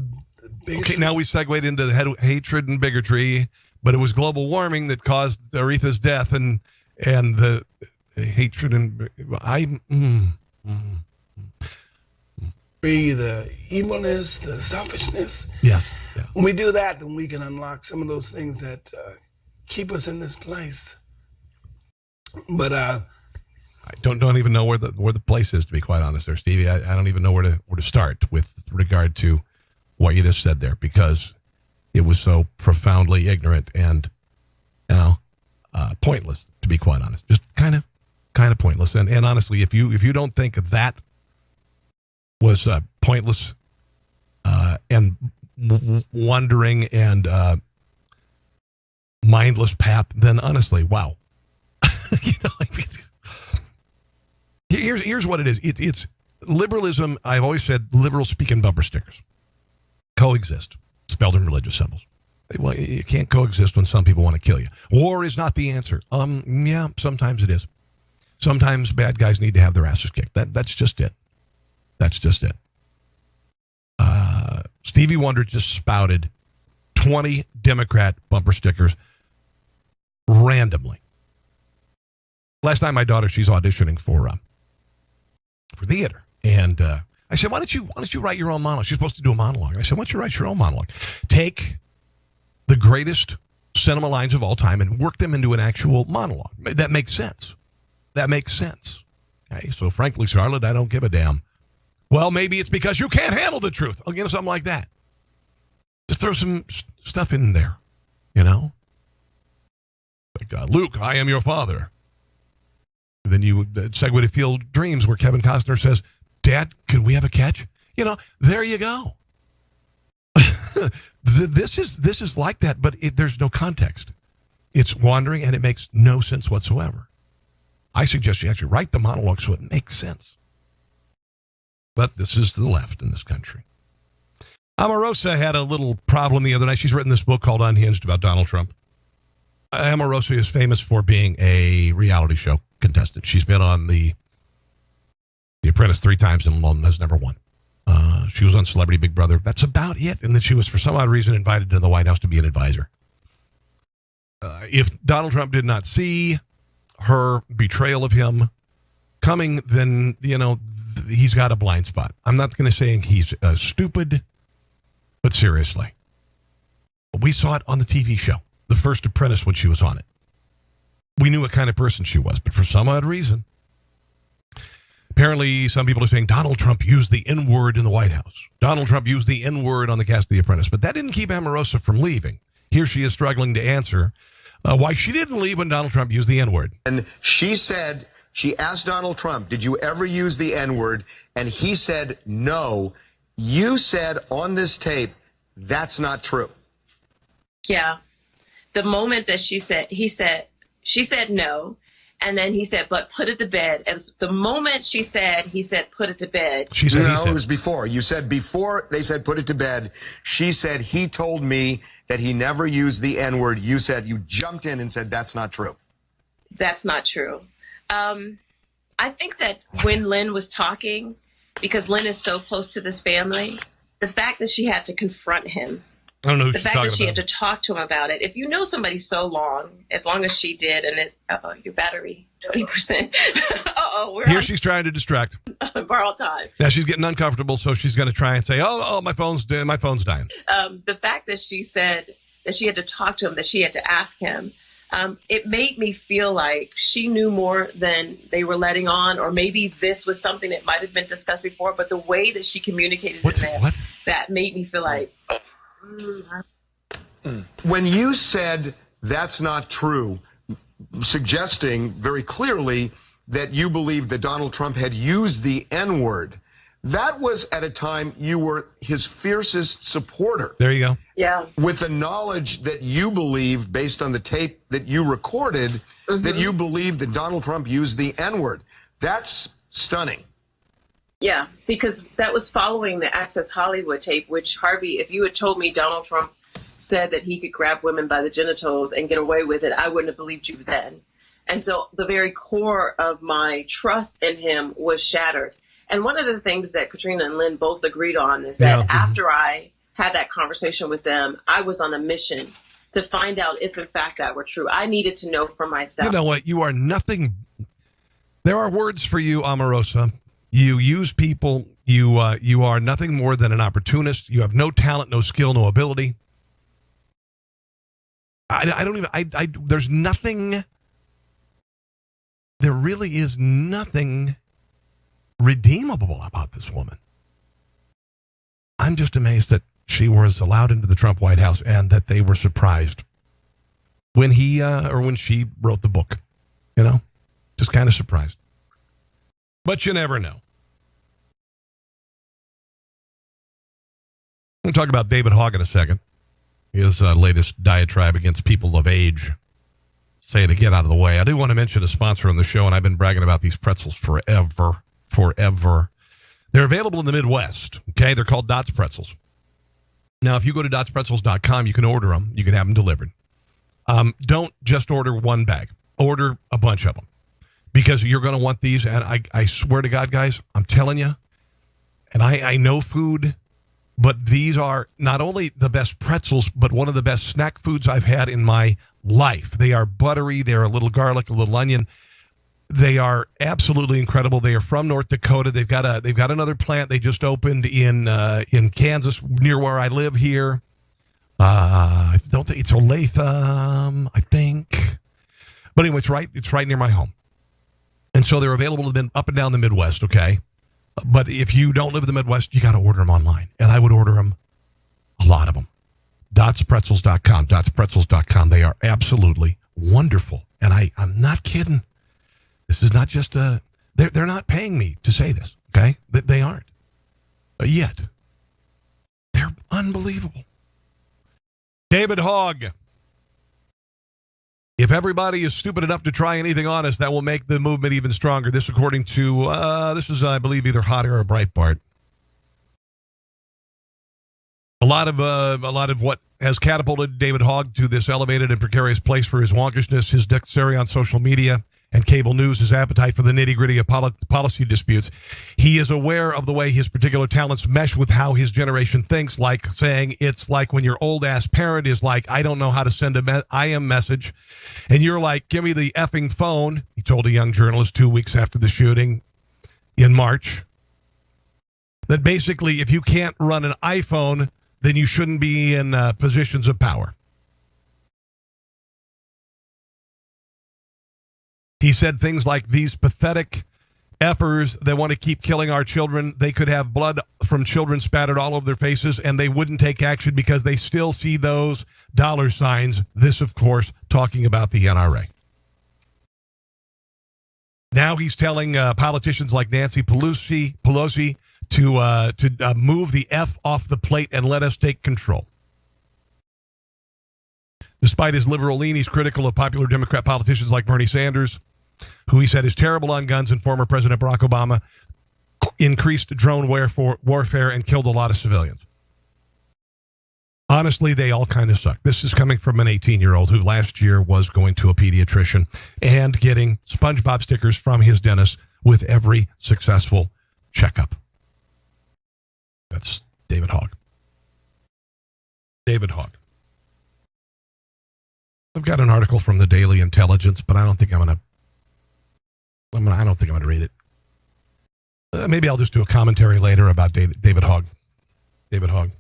bigotry. Okay, now we segued into the hatred and bigotry, but it was global warming that caused Aretha's death and the hatred and the evilness, the selfishness. Yes. When we do that, then we can unlock some of those things that keep us in this place. But I don't even know where the place is, to be quite honest, there, Stevie. I don't even know where to start with regard to what you just said there, because it was so profoundly ignorant and pointless, to be quite honest. Just kind of pointless. And honestly, if you don't think that was pointless and wandering and mindless pap, then honestly, wow. Here's what it is. It's liberalism. I've always said liberals speak in bumper stickers. Coexist, spelled in religious symbols. Well, you can't coexist when some people want to kill you. War is not the answer. Yeah, sometimes it is. Sometimes bad guys need to have their asses kicked. That's just it. That's just it. Stevie Wonder just spouted 20 Democrat bumper stickers randomly. Last night, my daughter, she's auditioning for theater, and I said, "Why don't you write your own monologue?" She's supposed to do a monologue. And I said, "Why don't you write your own monologue? Take the greatest cinema lines of all time and work them into an actual monologue. That makes sense. Okay, so frankly, Charlotte, I don't give a damn. Well, maybe it's because you can't handle the truth. Something like that. Just throw some stuff in there, Like, Luke, I am your father. And then you segue to Field Dreams, where Kevin Costner says, "Dad, can we have a catch?" There you go. This is like that, but there's no context. It's wandering, and it makes no sense whatsoever. I suggest you actually write the monologue so it makes sense. But this is the left in this country. Omarosa had a little problem the other night. She's written this book called Unhinged about Donald Trump. Omarosa is famous for being a reality show contestant. She's been on The Apprentice 3 times and has never won. She was on Celebrity Big Brother. That's about it. And then she was, for some odd reason, invited to the White House to be an advisor. If Donald Trump did not see her betrayal of him coming, then, he's got a blind spot. I'm not going to say he's stupid. But seriously, we saw it on the TV show, The First Apprentice, when she was on it. We knew what kind of person she was, but for some odd reason, apparently some people are saying Donald Trump used the N-word in the White House. Donald Trump used the N-word on the cast of The Apprentice, but that didn't keep Omarosa from leaving. Here she is struggling to answer why she didn't leave when Donald Trump used the N-word. And she asked Donald Trump, did you ever use the N-word? And he said, no. You said on this tape, that's not true. Yeah. The moment that she said no. And then he said, but put it to bed. It was the moment he said, put it to bed. She said, no, it was before. You said before they said, put it to bed. She said, he told me that he never used the N-word. You said, you jumped in and said, that's not true. That's not true. I think that when Lynn was talking, because Lynn is so close to this family, the fact that she had to confront him, I don't know who the she's fact talking that she about. had to talk to him about it. If you know somebody so long as she did, and it's your battery 20%. Here she's trying to distract. Borrowed time. Now she's getting uncomfortable, so she's going to try and say, "Oh, my phone's dying." The fact that she said that she had to talk to him, that she had to ask him, it made me feel like she knew more than they were letting on, or maybe this was something that might have been discussed before. But the way that she communicated that made me feel like. When you said that's not true, suggesting very clearly that you believed that Donald Trump had used the N-word, that was at a time you were his fiercest supporter. There you go. Yeah. With the knowledge that you believe, based on the tape that you recorded, that you believe that Donald Trump used the N-word. That's stunning. Yeah, because that was following the Access Hollywood tape, which, Harvey, if you had told me Donald Trump said that he could grab women by the genitals and get away with it, I wouldn't have believed you then. And so the very core of my trust in him was shattered. And one of the things that Katrina and Lynn both agreed on is that after I had that conversation with them, I was on a mission to find out if, in fact, that were true. I needed to know for myself. You know what? You are nothing. There are words for you, Omarosa. You use people. You are nothing more than an opportunist. You have no talent, no skill, no ability. I don't even. There's nothing. There really is nothing redeemable about this woman. I'm just amazed that she was allowed into the Trump White House and that they were surprised when he or when she wrote the book. You know, just kind of surprised. But you never know. We'll talk about David Hogg in a second. His latest diatribe against people of age. Say to get out of the way. I do want to mention a sponsor on the show, and I've been bragging about these pretzels forever. They're available in the Midwest. Okay, they're called Dots Pretzels. Now, if you go to dotspretzels.com, you can order them. You can have them delivered. Don't just order one bag. Order a bunch of them. Because you're going to want these, and I swear to God, guys, I'm telling you, and I know food, but these are not only the best pretzels, but one of the best snack foods I've had in my life. They are buttery. They're a little garlic, a little onion. They are absolutely incredible. They are from North Dakota. They've got another plant they just opened in Kansas, near where I live here. I don't think it's Olathe, I think. But anyway, it's right near my home. And so they're available up and down the Midwest, okay? But if you don't live in the Midwest, you got to order them online. And I would order them, a lot of them. Dotspretzels.com, dotspretzels.com. They are absolutely wonderful. And I'm not kidding. This is not just they're not paying me to say this, okay? They aren't. Yet. They're unbelievable. David Hogg. If everybody is stupid enough to try anything honest, that will make the movement even stronger. This, according to, this is, I believe, either Hot or Breitbart. A lot of what has catapulted David Hogg to this elevated and precarious place for his wonkishness, his dexterity on social media and cable news, his appetite for the nitty-gritty of policy disputes. He is aware of the way his particular talents mesh with how his generation thinks, like saying it's like when your old-ass parent is like, I don't know how to send a IM message, and you're like, give me the effing phone, he told a young journalist 2 weeks after the shooting in March. That basically, if you can't run an iPhone, then you shouldn't be in positions of power. He said things like, these pathetic effers that want to keep killing our children, they could have blood from children spattered all over their faces, and they wouldn't take action because they still see those dollar signs. This, of course, talking about the NRA. Now he's telling politicians like Nancy Pelosi to move the F off the plate and let us take control. Despite his liberal lean, he's critical of popular Democrat politicians like Bernie Sanders, who he said is terrible on guns, and former President Barack Obama increased drone warfare and killed a lot of civilians. Honestly, they all kind of suck. This is coming from an 18-year-old who last year was going to a pediatrician and getting SpongeBob stickers from his dentist with every successful checkup. That's David Hogg. David Hogg. I've got an article from the Daily Intelligence, but I don't think I'm going to read it. Maybe I'll just do a commentary later about David Hogg. David Hogg.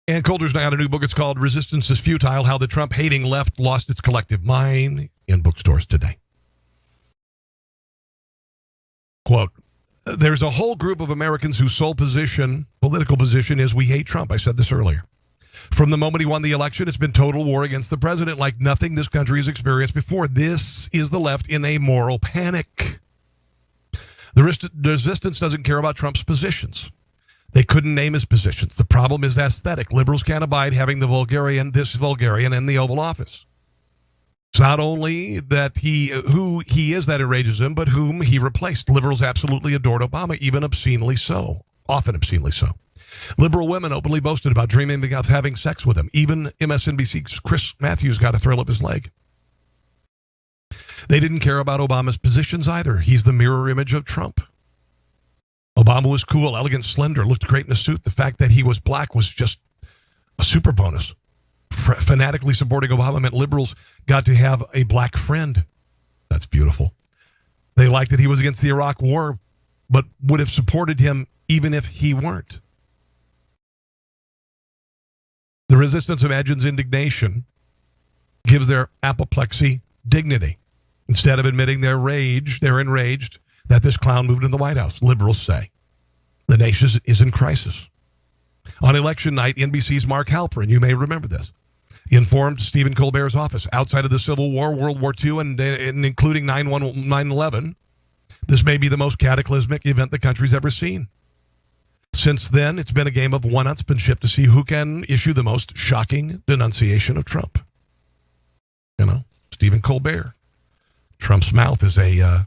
Ann Coulter's now got a new book. It's called Resistance is Futile, How the Trump-Hating Left Lost Its Collective Mind, in bookstores today. Quote, there's a whole group of Americans whose sole political position is we hate Trump. I said this earlier. From the moment he won the election, it's been total war against the president like nothing this country has experienced before. This is the left in a moral panic. The resistance doesn't care about Trump's positions. They couldn't name his positions. The problem is aesthetic. Liberals can't abide having this vulgarian in the Oval Office. It's not only that who he is that enrages him, but whom he replaced. Liberals absolutely adored Obama, even obscenely so. Often obscenely so. Liberal women openly boasted about dreaming of having sex with him. Even MSNBC's Chris Matthews got a thrill up his leg. They didn't care about Obama's positions either. He's the mirror image of Trump. Obama was cool, elegant, slender, looked great in a suit. The fact that he was black was just a super bonus. Fanatically supporting Obama meant liberals got to have a black friend. That's beautiful. They liked that he was against the Iraq War, but would have supported him even if he weren't. The resistance imagines indignation, gives their apoplexy dignity. Instead of admitting they're enraged that this clown moved in the White House. Liberals say the nation is in crisis. On election night, NBC's Mark Halperin, you may remember this, informed Stephen Colbert's office, outside of the Civil War, World War II, and including 9/11, this may be the most cataclysmic event the country's ever seen. Since then, it's been a game of one-upsmanship to see who can issue the most shocking denunciation of Trump. You know, Stephen Colbert. Trump's mouth is a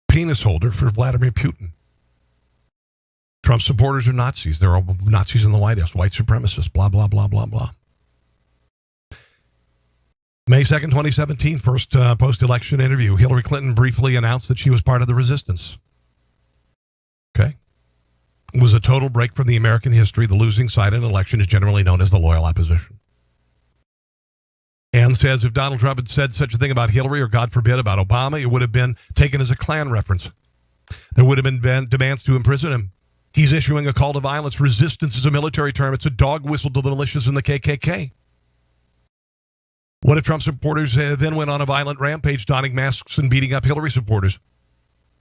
penis holder for Vladimir Putin. Trump supporters are Nazis. There are Nazis in the White House, white supremacists, blah, blah, blah, blah, blah. May 2nd, 2017, first post-election interview. Hillary Clinton briefly announced that she was part of the resistance. Okay. It was a total break from the American history. The losing side in an election is generally known as the loyal opposition. Ann says if Donald Trump had said such a thing about Hillary, or God forbid about Obama, it would have been taken as a Klan reference. There would have been demands to imprison him. He's issuing a call to violence. Resistance is a military term. It's a dog whistle to the militias and the KKK. What if Trump supporters then went on a violent rampage, donning masks and beating up Hillary supporters?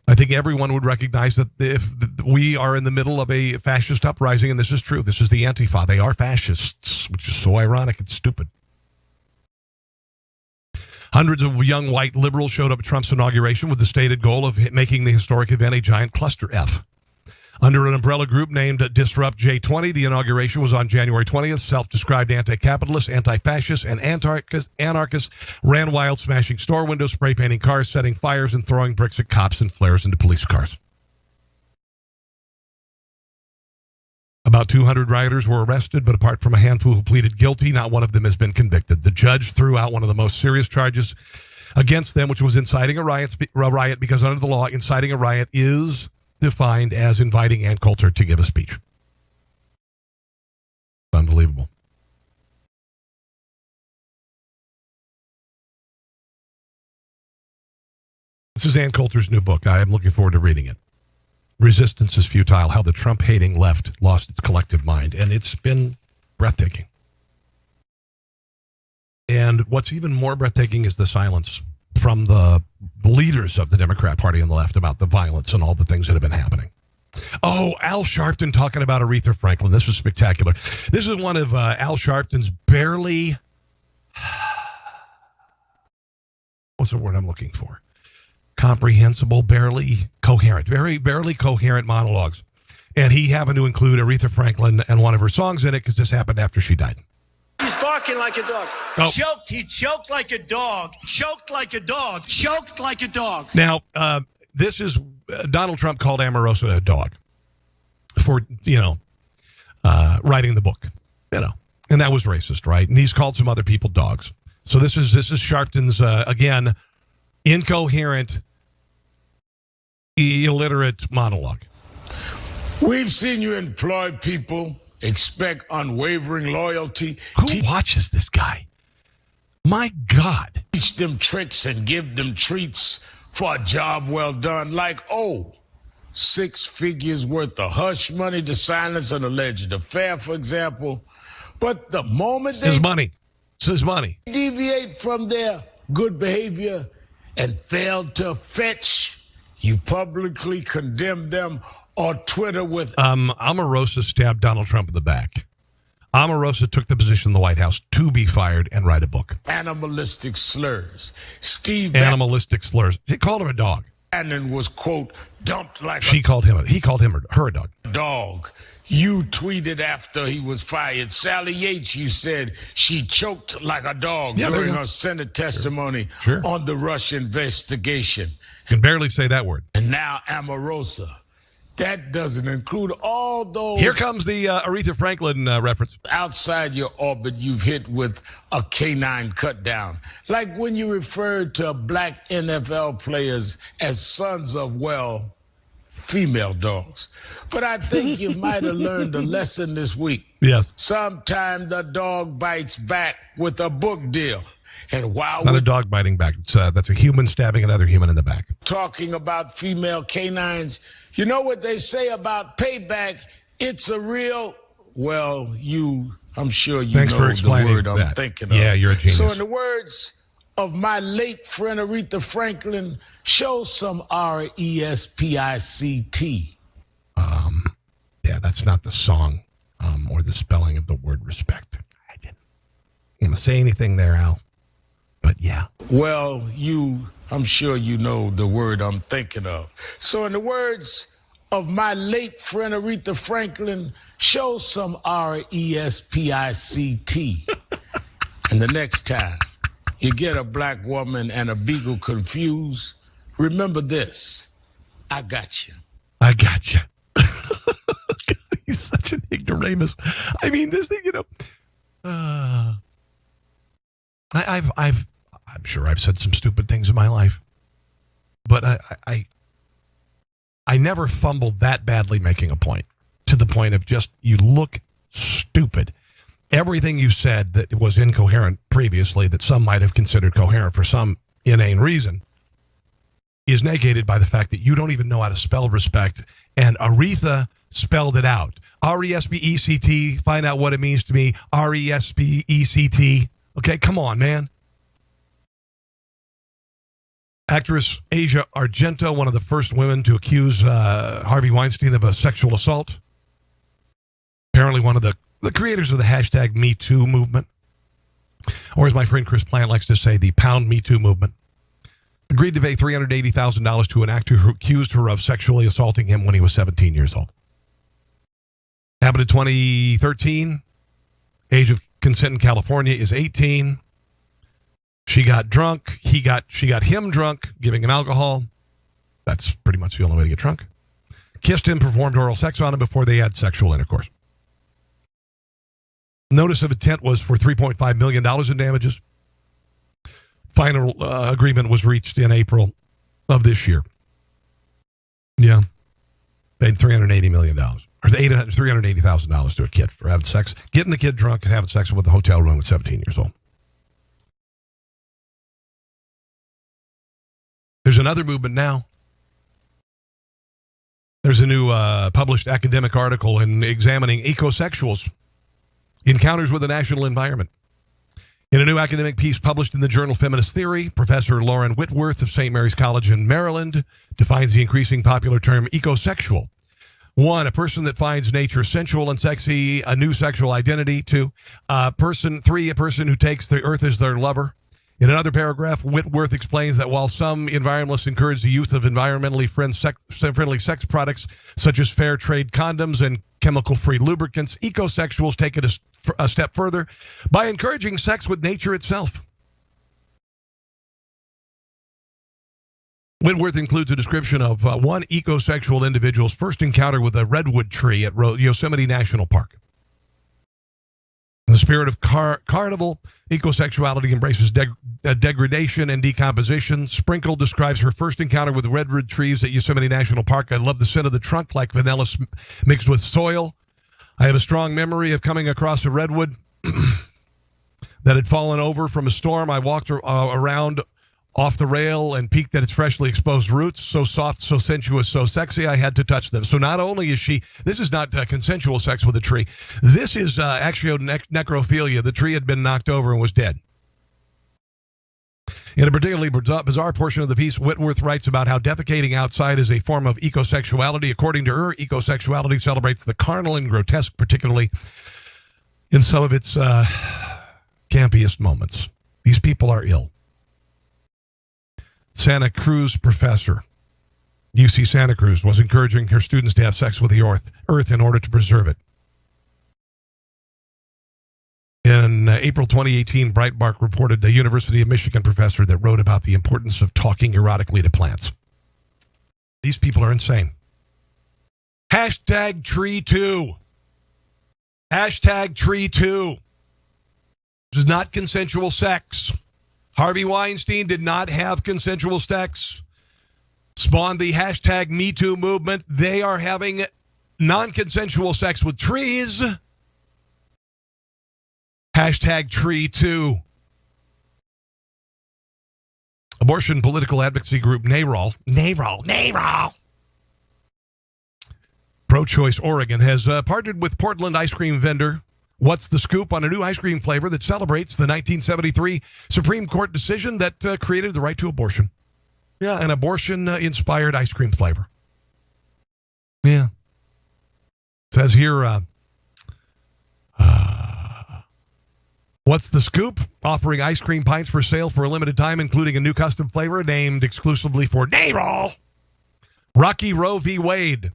I think everyone would recognize that if we are in the middle of a fascist uprising, and this is true, this is the Antifah. They are fascists, which is so ironic. It's stupid. Hundreds of young white liberals showed up at Trump's inauguration with the stated goal of making the historic event a giant cluster F. Under an umbrella group named Disrupt J20, the inauguration was on January 20th. Self-described anti-capitalists, anti-fascists, and anarchists ran wild, smashing store windows, spray painting cars, setting fires, and throwing bricks at cops and flares into police cars. About 200 rioters were arrested, but apart from a handful who pleaded guilty, not one of them has been convicted. The judge threw out one of the most serious charges against them, which was inciting a riot, because under the law, inciting a riot is defined as inviting Ann Coulter to give a speech. Unbelievable. This is Ann Coulter's new book. I am looking forward to reading it. resistance is futile, how the Trump-hating left lost its collective mind. And it's been breathtaking. And what's even more breathtaking is the silence from the leaders of the Democrat Party and the left about the violence and all the things that have been happening. Oh, Al Sharpton talking about Aretha Franklin. This was spectacular. This is one of Al Sharpton's barely... What's the word I'm looking for? Comprehensible, barely coherent, barely coherent monologues. And he happened to include Aretha Franklin and one of her songs in it because this happened after she died. He's barking like a dog. Oh. He choked like a dog. Choked like a dog. Choked like a dog. Now, this is Donald Trump called Omarosa a dog for, writing the book, and that was racist, right? And he's called some other people dogs. So this is Sharpton's, again, incoherent, illiterate monologue. We've seen you employ people, expect unwavering loyalty. Who watches this guy? My God. Teach them tricks and give them treats for a job well done. Like, 6 figures worth of hush money to silence an alleged affair, for example. But the moment it's his money. It's his money. Deviate from their good behavior and fail to fetch, you publicly condemn them on Twitter with... Omarosa stabbed Donald Trump in the back. Omarosa took the position in the White House to be fired and write a book. Animalistic slurs. Animalistic slurs. He called him a dog. Bannon was, quote, dumped like he called him her a dog. Dog. You tweeted after he was fired. Sally Yates, you said she choked like a dog during her Senate testimony on the Russia investigation. Can barely say that word. And now Omarosa. That doesn't include all those... Here comes the Aretha Franklin reference. Outside your orbit, you've hit with a canine cut down. Like when you referred to black NFL players as sons of, female dogs. But I think you might have learned a lesson this week. Yes. Sometimes the dog bites back with a book deal. And while not a dog biting back. That's a human stabbing another human in the back. Talking about female canines, you know what they say about payback? It's a real, I'm sure you Thanks know for explaining the word I'm that. thinking of. Yeah, you're a genius. So in the words of my late friend Aretha Franklin, show some R-E-S-P-I-C-T. Yeah, that's not the song or the spelling of the word respect. I didn't want to say anything there, Al. But yeah. Well, I'm sure you know the word I'm thinking of. So in the words of my late friend Aretha Franklin, show some R-E-S-P-I-C-T. And the next time you get a black woman and a beagle confused, remember this. I got you. I got you. He's such an ignoramus. I mean, this thing, I'm sure I've said some stupid things in my life, but I never fumbled that badly making a point, to the point of just, you look stupid. Everything you said that was incoherent previously, that some might have considered coherent for some inane reason, is negated by the fact that you don't even know how to spell respect. And Aretha spelled it out. R-E-S-P-E-C-T. Find out what it means to me. R-E-S-P-E-C-T. Okay, come on, man. Actress Asia Argento, one of the first women to accuse Harvey Weinstein of a sexual assault. Apparently one of the creators of the hashtag metoo movement. Or as my friend Chris Plant likes to say, the pound metoo movement. Agreed to pay $380,000 to an actor who accused her of sexually assaulting him when he was 17 years old. Happened in 2013. Age of consent in California is 18. She got drunk. She got him drunk, giving him alcohol. That's pretty much the only way to get drunk. Kissed him, performed oral sex on him before they had sexual intercourse. Notice of intent was for $3.5 million in damages. Final agreement was reached in April of this year. Yeah. Paid $380 million. Or $380,000 to a kid for having sex. Getting the kid drunk and having sex with a hotel room at 17 years old. There's another movement now. There's a new published academic article in examining ecosexuals, encounters with the national environment. In a new academic piece published in the journal Feminist Theory, Professor Lauren Whitworth of St. Mary's College in Maryland defines the increasing popular term ecosexual. 1, a person that finds nature sensual and sexy, a new sexual identity. 2, 3, a person who takes the earth as their lover. In another paragraph, Whitworth explains that while some environmentalists encourage the use of environmentally friendly sex products such as fair trade condoms and chemical-free lubricants, ecosexuals take it a step further by encouraging sex with nature itself. Whitworth includes a description of one ecosexual individual's first encounter with a redwood tree at Yosemite National Park. In the spirit of carnival, ecosexuality embraces degradation and decomposition. Sprinkle describes her first encounter with redwood trees at Yosemite National Park. I love the scent of the trunk, like vanilla mixed with soil. I have a strong memory of coming across a redwood that had fallen over from a storm. I walked around off the rail and peeked at its freshly exposed roots. So soft, so sensuous, so sexy, I had to touch them. So not only is this is not consensual sex with a tree. This is actually necrophilia. The tree had been knocked over and was dead. In a particularly bizarre portion of the piece, Whitworth writes about how defecating outside is a form of ecosexuality. According to her, ecosexuality celebrates the carnal and grotesque, particularly in some of its campiest moments. These people are ill. Santa Cruz professor, UC Santa Cruz, was encouraging her students to have sex with the earth in order to preserve it. In April 2018, Breitbart reported a University of Michigan professor that wrote about the importance of talking erotically to plants. These people are insane. Hashtag tree two. Hashtag tree two. This is not consensual sex. Harvey Weinstein did not have consensual sex. Spawned the hashtag metoo movement. They are having non-consensual sex with trees. Hashtag tree two. Abortion political advocacy group NARAL. Pro-Choice Oregon has partnered with Portland ice cream vendor What's the Scoop on a new ice cream flavor that celebrates the 1973 Supreme Court decision that created the right to abortion. Yeah, an abortion-inspired ice cream flavor. Yeah. It says here, What's the Scoop? Offering ice cream pints for sale for a limited time, including a new custom flavor named exclusively for NARAL. Rocky Roe v. Wade.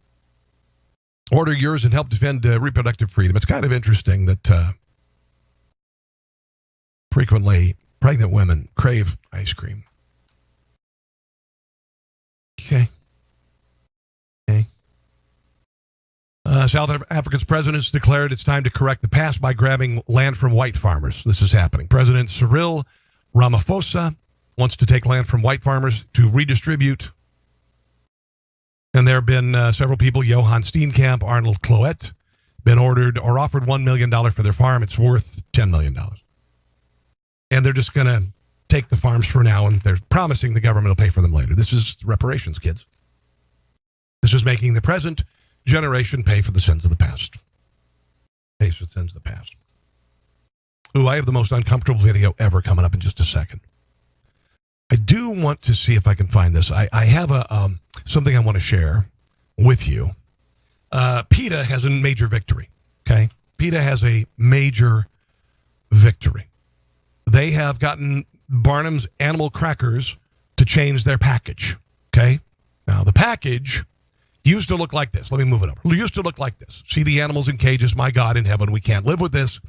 Order yours and help defend reproductive freedom. It's kind of interesting that frequently pregnant women crave ice cream. Okay. South Africa's president has declared it's time to correct the past by grabbing land from white farmers. This is happening. President Cyril Ramaphosa wants to take land from white farmers to redistribute. And there have been several people, Johan Steenkamp, Arnold Cloet, been ordered or offered $1 million for their farm. It's worth $10 million. And they're just going to take the farms for now, and they're promising the government will pay for them later. This is reparations, kids. This is making the present generation pay for the sins of the past. Pays for the sins of the past. Ooh, I have the most uncomfortable video ever coming up in just a second. I do want to see if I can find this. I have something I want to share with you. PETA has a major victory, okay? PETA has a major victory. They have gotten Barnum's Animal Crackers to change their package, okay? Now, the package used to look like this. Let me move it over. It used to look like this. See the animals in cages? My God in heaven, we can't live with this.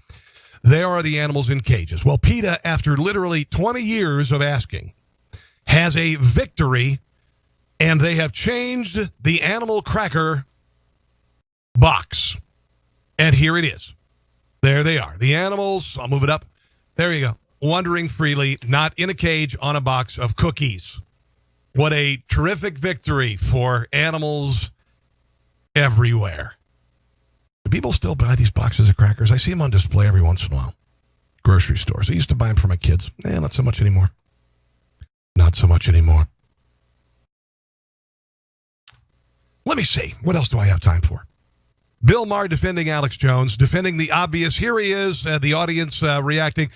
There are the animals in cages. Well, PETA, after literally 20 years of asking, has a victory, and they have changed the animal cracker box. And here it is. There they are. The animals, I'll move it up. There you go. Wandering freely, not in a cage, on a box of cookies. What a terrific victory for animals everywhere. Do people still buy these boxes of crackers? I see them on display every once in a while. Grocery stores. I used to buy them for my kids. Not so much anymore. Not so much anymore. Let me see. What else do I have time for? Bill Maher defending Alex Jones, defending the obvious. Here he is, the audience reacting.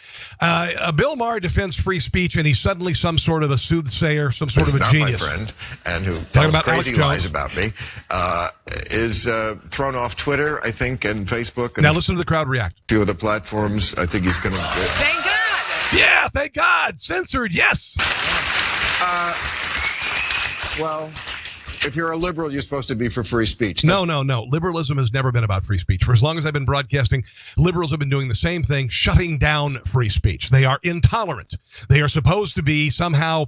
Bill Maher defends free speech, and he's suddenly some sort of a soothsayer, some sort of a genius. My friend, and who tells crazy lies about me, is thrown off Twitter, I think, and Facebook. And now listen to the crowd react. Two of the platforms. I think he's going to. Thank God. Yeah, thank God. Censored. Yes. Well. If you're a liberal, you're supposed to be for free speech. No. Liberalism has never been about free speech. For as long as I've been broadcasting, liberals have been doing the same thing, shutting down free speech. They are intolerant. They are supposed to be somehow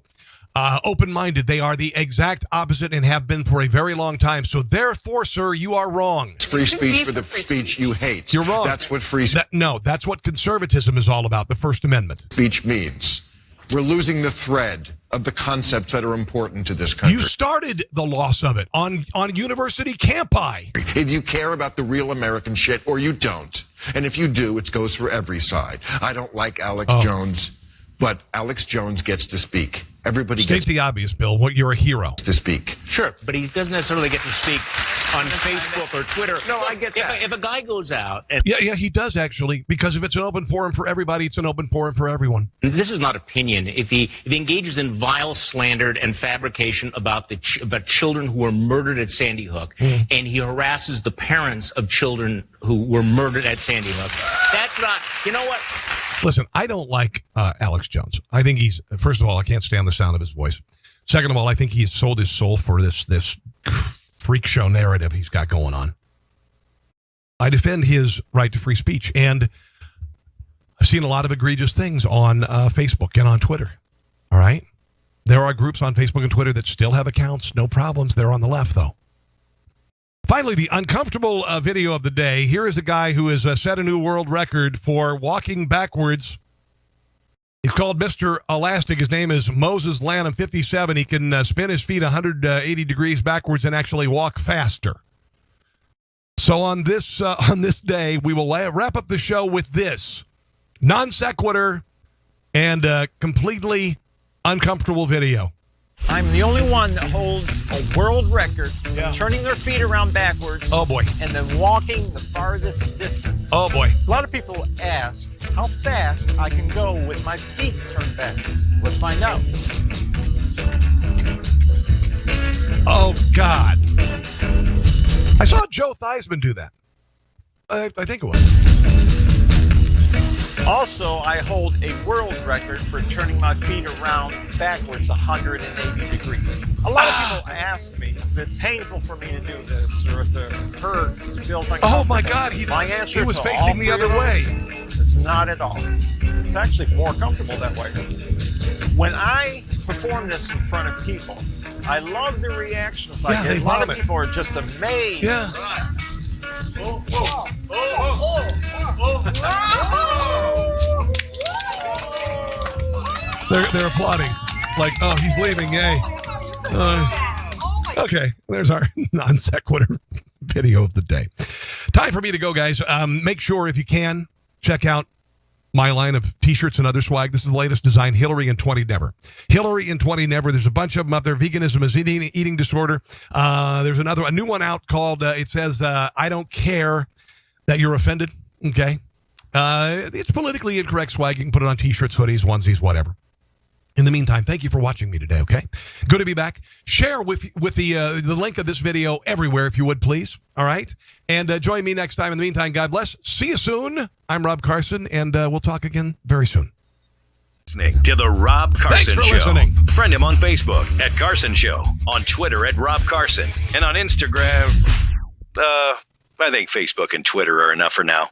open-minded. They are the exact opposite and have been for a very long time. So therefore, sir, you are wrong. It's free speech for the speech you hate. You're wrong. That's what free speech... No, that's what conservatism is all about, the First Amendment. Speech means. We're losing the thread of the concepts that are important to this country. You started the loss of it on university campi. If you care about the real American shit or you don't, and if you do, it goes for every side. I don't like Alex Jones, but Alex Jones gets to speak. Everybody gets the obvious, Bill. You're a hero. To speak. Sure, but he doesn't necessarily get to speak on Facebook or Twitter. No, I get that. If a guy goes out and... Yeah, he does actually, because if it's an open forum for everybody, it's an open forum for everyone. This is not opinion. If he engages in vile slander and fabrication about children who were murdered at Sandy Hook, and he harasses the parents of children who were murdered at Sandy Hook, that's not... You know what? Listen, I don't like Alex Jones. I think he's, first of all, I can't stand the sound of his voice. Second of all, I think he's sold his soul for this freak show narrative he's got going on. I defend his right to free speech, and I've seen a lot of egregious things on Facebook and on Twitter. All right? There are groups on Facebook and Twitter that still have accounts. No problems. They're on the left, though. Finally, the uncomfortable video of the day. Here is a guy who has set a new world record for walking backwards. He's called Mr. Elastic. His name is Moses Lanham, 57. He can spin his feet 180 degrees backwards and actually walk faster. So on this day, we will wrap up the show with this non sequitur and completely uncomfortable video. I'm the only one that holds a world record turning their feet around backwards. Oh, boy. And then walking the farthest distance. Oh, boy. A lot of people ask how fast I can go with my feet turned backwards. Let's find out. Oh, God. I saw Joe Theismann do that. I think it was. Also, I hold a world record for turning my feet around backwards 180 degrees. A lot of people ask me if it's painful for me to do this or if it hurts, feels like... Oh, my God. My answer he was to facing all the other way. It's not at all. It's actually more comfortable that way. When I perform this in front of people, I love the reactions I get. A lot of people are just amazed. Yeah. They're applauding. Like, oh, he's leaving, yay. Okay, there's our non sequitur video of the day. Time for me to go, guys. Make sure, if you can, check out my line of T-shirts and other swag. This is the latest design, Hillary in 20 Never. Hillary in 20 Never. There's a bunch of them up there. Veganism is eating disorder. There's a new one out called, it says, I don't care that you're offended. Okay. It's politically incorrect swag. You can put it on T-shirts, hoodies, onesies, whatever. In the meantime, thank you for watching me today, okay? Good to be back. Share with the link of this video everywhere, if you would, please. All right? And join me next time. In the meantime, God bless. See you soon. I'm Rob Carson, and we'll talk again very soon. Listening to The Rob Carson Show. Listening. Friend him on Facebook at Carson Show, on Twitter at Rob Carson, and on Instagram, I think Facebook and Twitter are enough for now.